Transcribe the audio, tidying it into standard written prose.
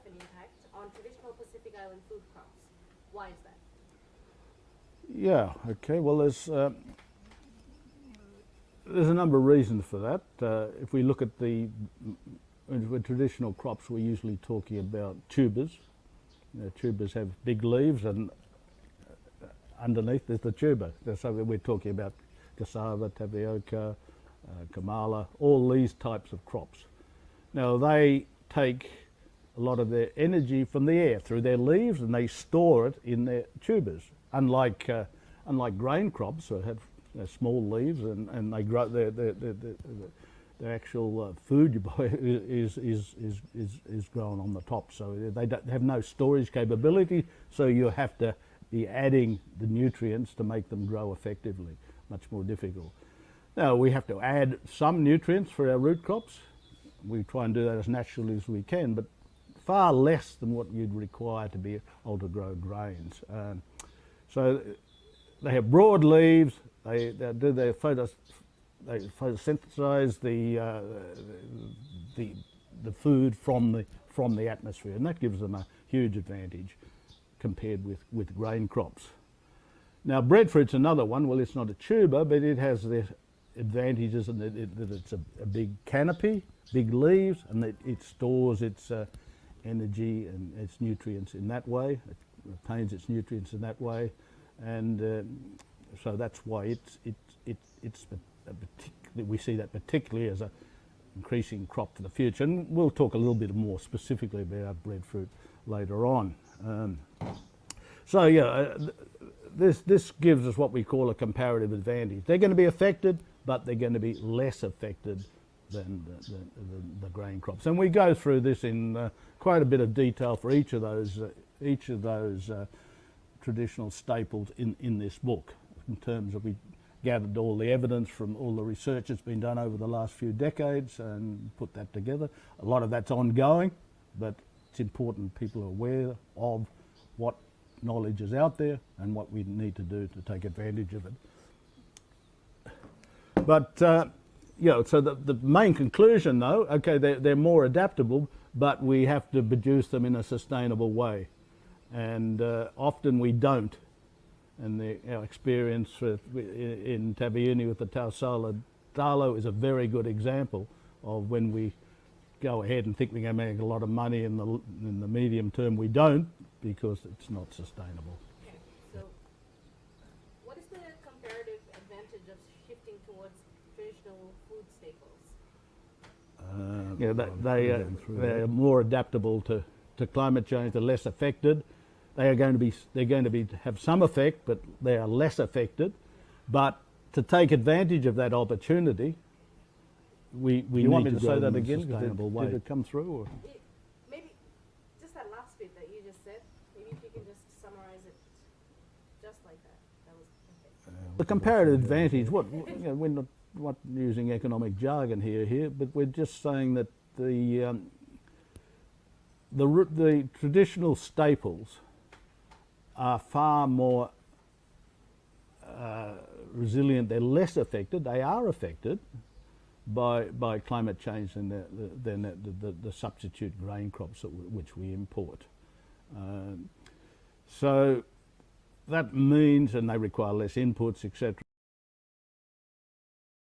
an impact on traditional Pacific Island food crops. Why is that? Yeah, okay, well there's a number of reasons for that. If we look at with traditional crops, we're usually talking about tubers. Tubers have big leaves, and underneath there's the tuber. So we're talking about cassava, tapioca, kamala, all these types of crops. Now they take a lot of their energy from the air through their leaves, and they store it in their tubers. Unlike grain crops, that have small leaves, and they grow their actual food you buy is grown on the top. So they have no storage capability. So you have to be adding the nutrients to make them grow effectively. Much more difficult. Now we have to add some nutrients for our root crops. We try and do that as naturally as we can, but far less than what you'd require to be able to grow grains. So they have broad leaves. They do their photosynthesize the food from the atmosphere, and that gives them a huge advantage compared with grain crops. Now breadfruit's another one. Well, it's not a tuber, but it has the advantages in that it's a big canopy, big leaves, and it stores its energy and its nutrients in that way. It retains its nutrients in that way, and so that's why we see that particularly as an increasing crop for the future. And we'll talk a little bit more specifically about breadfruit later on. So yeah, this gives us what we call a comparative advantage. They're going to be affected, but they're going to be less affected than the grain crops. And we go through this in quite a bit of detail for each of those traditional staples in this book, in terms of we gathered all the evidence from all the research that's been done over the last few decades and put that together. A lot of that's ongoing, but it's important people are aware of what knowledge is out there and what we need to do to take advantage of it. But so the main conclusion though, okay, they're more adaptable, but we have to produce them in a sustainable way. And often we don't. And our experience in Taveuni with the Tausala Dalo is a very good example of when we go ahead and think we're going to make a lot of money in the medium term. We don't, because it's not sustainable. Okay. So what is the comparative advantage of shifting towards traditional food staples? They're more adaptable to climate change. They're less affected. They're going to have some effect, but they are less affected. But to take advantage of that opportunity, we need want me to to grow say them that in a again? sustainable way. Did it come through? Or? Maybe just that last bit that you just said. Maybe if you can just summarize it, just like that. That was perfect. The comparative advantage. We're not using economic jargon here, but we're just saying that the traditional staples are far more resilient. They're less affected. They are affected by climate change than the substitute grain crops which we import. So that means, and they require less inputs, etc.